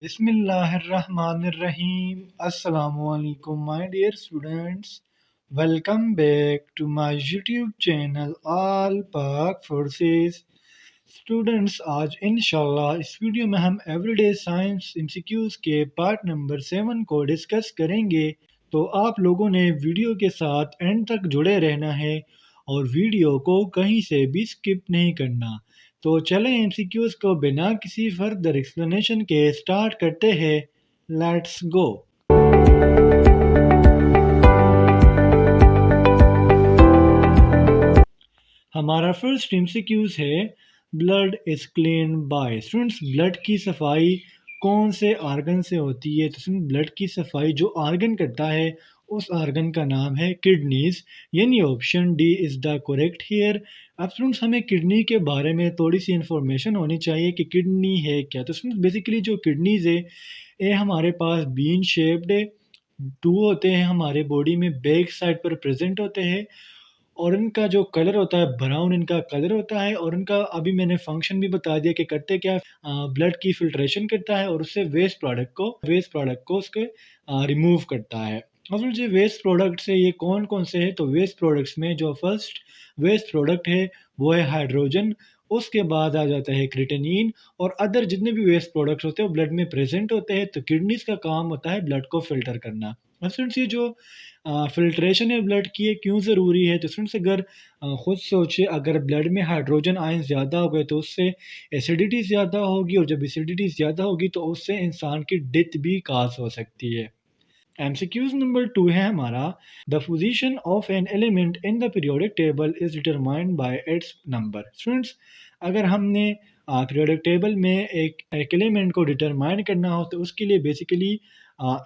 Bismillahirrahmanirrahim. Assalamu alaikum, my dear students. Welcome back to my YouTube channel All Pak Forces. Students आज इंशाल्लाह इस video में हम everyday science MCQs के part number 7 को discuss करेंगे। तो आप लोगों ने वीडियो के साथ एंड तक जुड़े रहना है और वीडियो को कहीं से भी स्किप नहीं करना। तो चलें एमसीक्यूज को बिना किसी फर्दर एक्सप्लेनेशन के स्टार्ट करते हैं। Let's go. हमारा फर्स्ट एमसीक्यूज है blood is clean bye. Students, blood की सफाई कौन से आर्गन से होती है? तो ब्लड की सफाई जो आर्गन करता है उस आर्गन का नाम है किडनीज, यानी option D is the correct here. अब स्टूडेंट्स, हमें किडनी के बारे में थोड़ी सी इंफॉर्मेशन होनी चाहिए कि किडनी है क्या। तो स्टूडेंट्स, बेसिकली जो किडनीज है ये हमारे पास बीन शेप्ड है, टू होते हैं हमारे बॉडी में, बैक साइड पर प्रेजेंट होते हैं और इनका जो कलर होता है ब्राउन इनका कलर होता है। और इनका अभी मैंने फंक्शन भी बता दिया कि करते क्या, ब्लड की फिल्ट्रेशन करता है और उससे वेस्ट प्रोडक्ट को उसके रिमूव करता है। और जो वेस्ट प्रोडक्ट्स है ये कौन कौन से हैं? तो वेस्ट प्रोडक्ट्स में जो फर्स्ट वेस्ट प्रोडक्ट है वो है हाइड्रोजन, उसके बाद आ जाता है क्रिटेनिन और अदर जितने भी वेस्ट प्रोडक्ट्स होते हैं वो ब्लड में प्रेजेंट होते हैं। तो किडनीज का काम होता है ब्लड को फिल्टर करना। और फ्रेंड्स, ये जो फिल्ट्रेशन है ब्लड की, ये क्यों ज़रूरी है? तो फ्रेंड्स, अगर खुद सोचिए, अगर ब्लड में हाइड्रोजन आयन ज़्यादा हो गए तो उससे एसिडिटी ज़्यादा होगी और जब एसिडिटी ज़्यादा होगी तो उससे इंसान की डेथ भी काज हो सकती है। एमसीक्यूज नंबर 2 है हमारा, the position of an element in the periodic table is determined by it's number. Students, अगर हमने पीरियोडिक टेबल में एक एलिमेंट को डिटरमाइन करना हो तो उसके लिए बेसिकली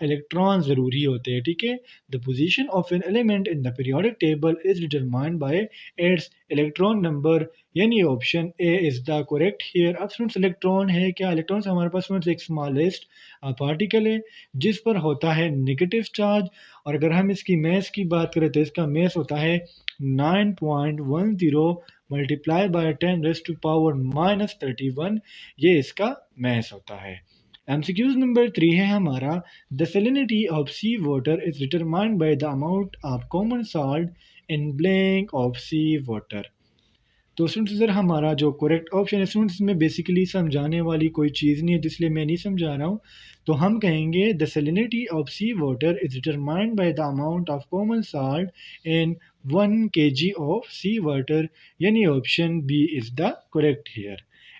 इलेक्ट्रॉन ज़रूरी होते हैं, ठीक है। The position of an element in the periodic table is determined by its electron number, यानी option A is the correct here. अब स्टूडेंट्स, इलेक्ट्रॉन है क्या? इलेक्ट्रॉन हमारे पास स्टूडेंट्स एक स्मॉलेस्ट पार्टिकल है जिस पर होता है नेगेटिव चार्ज। और अगर हम इसकी मैस की बात करें तो इसका मैस होता है 9.10 मल्टीप्लाई बाय 10⁻⁻31, ये इसका मैस होता है। एमसीक्यूज नंबर 3 है हमारा, the salinity of sea water is determined by the amount of common salt in blank of sea water. तो स्टूडेंट्स, इधर हमारा जो करेक्ट ऑप्शन है स्टूडेंट्स, में बेसिकली समझाने वाली कोई चीज़ नहीं है तो इसलिए मैं नहीं समझा रहा हूँ। तो हम कहेंगे the salinity of sea water is determined by the amount of common salt in 1 kg of sea water, यानी option B is the correct here.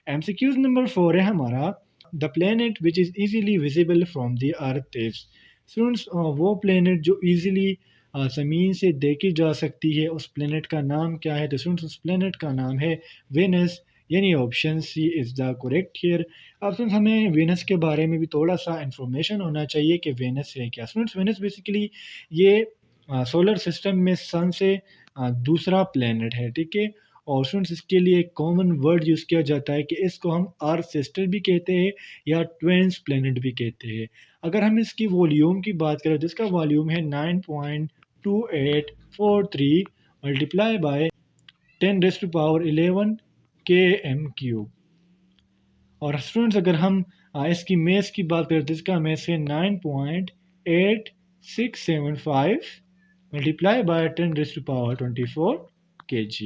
MCQs number 4 है हमारा, the planet which is easily visible from the earth is. Students, वो planet जो easily ज़मीन से देखी जा सकती है उस प्लेनेट का नाम क्या है? तो स्टूडेंट्स, उस प्लेनेट का नाम है वेनस, यानी option C is the correct here. अब स्टूडेंट्स, हमें वेनस के बारे में भी थोड़ा सा इंफॉर्मेशन होना चाहिए कि वेनस है क्या। स्टूडेंट्स, वेनस बेसिकली ये सोलर सिस्टम में सन से दूसरा प्लेनेट है, ठीक है। और स्टूडेंट्स, इसके लिए एक कॉमन वर्ड यूज़ किया जाता है कि इसको हम अर्थ सिस्टर भी कहते हैं या ट्विन्स प्लेनेट भी कहते हैं। अगर हम इसकी वॉल्यूम की बात करें तो इसका वॉल्यूम है 9.2843 मल्टीप्लाई बाय 10⁻11 km³ और स्टूडेंट्स, अगर हम इसकी मेस की बात करें तो इसका मेस है 9.8675 multiply by 10⁻24 kg।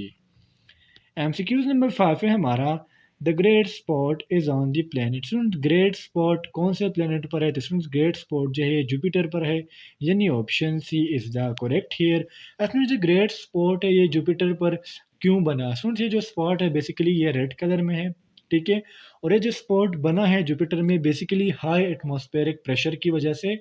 MCQs number 5 है हमारा, the great spot is on the planet. Student, great spot कौन से प्लेनेट पर है? तो स्टूडेंट्स, ग्रेट स्पॉट जो है जुपिटर पर है, यानी option C is the correct here. Students, जो ग्रेट स्पॉट है ये जुपिटर पर क्यों बना? स्टूडेंट्स, ये जो स्पॉट है बेसिकली ये रेड कलर में है, ठीक है। और ये जो स्पॉट बना है जुपिटर में बेसिकली हाई एटमॉस्फेरिक प्रेशर की वजह से,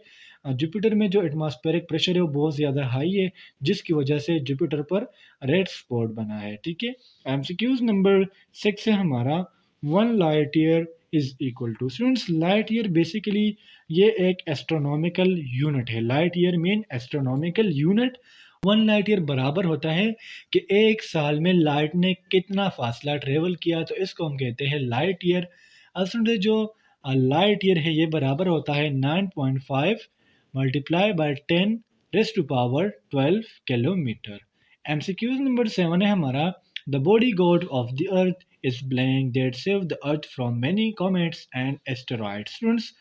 जुपिटर में जो एटमॉस्फेरिक प्रेशर है वो बहुत ज़्यादा हाई है जिसकी वजह से जुपिटर पर रेड स्पॉट बना है, ठीक है। एमसीक्यूज नंबर 6 है हमारा, 1 light year is equal to. Students, light year basically ये एक एस्ट्रोनॉमिकल यूनिट है। Light year mean astronomical unit. 1 light year बराबर होता है कि एक साल में लाइट ने कितना फासला ट्रेवल किया, तो इसको हम कहते हैं लाइट ईयर। असल जो लाइट ईयर है ये बराबर होता है 9.5 multiply by 10⁻12 kilometre. MCQs number 7 है हमारा, the body God of the earth is blank that save the earth from many comets and asteroids. Students,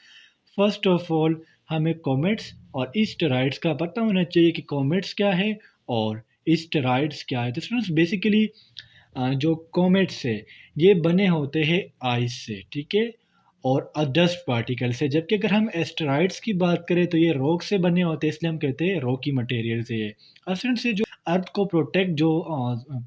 first of all हमें कॉमेट्स और ईस्टराइड्स का पता होना चाहिए कि कॉमेट्स क्या है और ईस्टराइड्स क्या है। तो स्टूडेंट्स बेसिकली जो कॉमेट्स है ये बने होते हैं आइस से, ठीक है, और डस्ट पार्टिकल से, जबकि अगर हम एस्टेरॉइड्स की बात करें तो ये रॉक से बने होते हैं, इसलिए हम कहते हैं रॉकी मटेरियल से ये। अस्टेंट से जो अर्थ को प्रोटेक्ट जो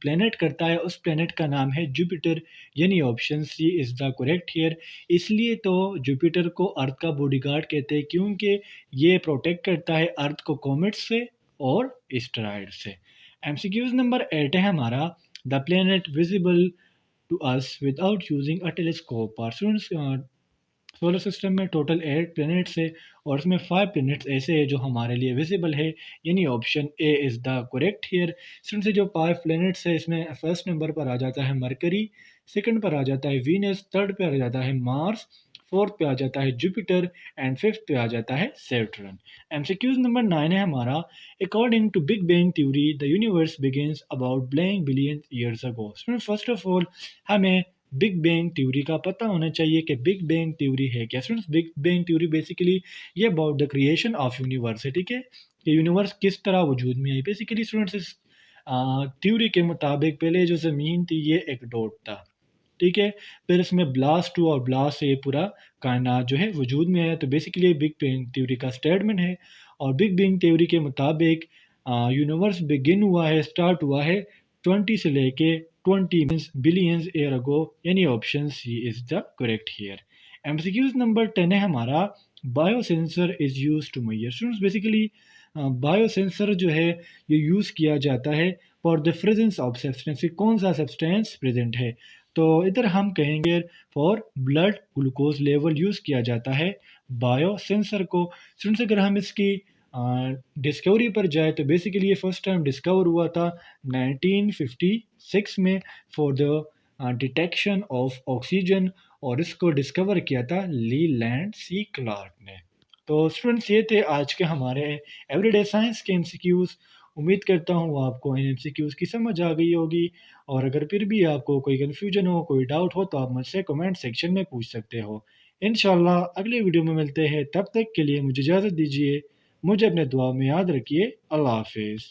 प्लेनेट करता है उस प्लेनेट का नाम है जुपिटर, यानी option C is the correct here. इसलिए तो जुपिटर को अर्थ का बॉडीगार्ड कहते हैं क्योंकि ये प्रोटेक्ट करता है अर्थ को कॉमेट्स से और एस्टेरॉइड से। एमसीक्यूज नंबर 8 है हमारा, the planet visible to us without using a telescope are. Students solar system में टोटल 8 प्लैनेट्स है और उसमें 5 प्लैनेट्स ऐसे हैं जो हमारे लिए विजिबल है, यानी option A is the correct here. इसमें से जो 5 प्लैनेट्स है इसमें फर्स्ट नंबर पर आ जाता है मरकरी, सेकंड पर आ जाता है वीनस, थर्ड पे आ जाता है मार्स, फोर्थ पे आ जाता है जुपिटर एंड फिफ्थ पे आ जाता है सैटर्न। एमसीक्यूज नंबर 9 है हमारा, according to big bang theory the universe begins about blank billion years ago. First of all हमें बिग बैंग थ्योरी का पता होना चाहिए कि बिग बैंग थ्योरी है क्या। Students big bang theory basically ये about the creation of universe है, ठीक है, कि यूनिवर्स किस तरह वजूद में आई। बेसिकली स्टूडेंट्स इस थ्योरी के मुताबिक पहले जो ज़मीन थी ये एक डॉट था, ठीक है, फिर इसमें ब्लास्ट हुआ और ब्लास्ट से ये पूरा कायनात जो है वजूद में आया। तो बेसिकली ये बिग बैंग थ्योरी का स्टेटमेंट है और बिग बैंग थ्योरी के मुताबिक यूनिवर्स बिगिन हुआ है, स्टार्ट हुआ है 20 से लेके 20 बिलियंस ईयर अगो, यानी option C is the correct here. MCQs number 10 है हमारा, biosensor is use to measure. Students basically biosensor जो है ये यूज़ किया जाता है for the presence of substance, कौन सा सब्सटेंस प्रेजेंट है। तो इधर हम कहेंगे for blood glucose level use किया जाता है बायो सेंसर को। स्टूडेंट्स अगर हम इसकी डिस्कवरी पर जाए तो बेसिकली ये फर्स्ट टाइम डिस्कवर हुआ था 1956 में for the detection of oxygen, और इसको डिस्कवर किया था लीलैंड सी क्लार्क ने। तो स्टूडेंट्स ये थे आज के हमारे एवरीडे साइंस के एमसीक्यूज़। उम्मीद करता हूँ आपको इन एमसीक्यूज़ की समझ आ गई होगी, और अगर फिर भी आपको कोई कन्फ्यूजन हो, कोई डाउट हो तो आप मुझसे कमेंट सेक्शन में पूछ सकते हो। इंशाल्लाह अगले वीडियो में मिलते हैं, तब तक के लिए मुझे इजाज़त दीजिए। मुझे अपने दुआ में याद रखिए। अल्लाह हाफिज़।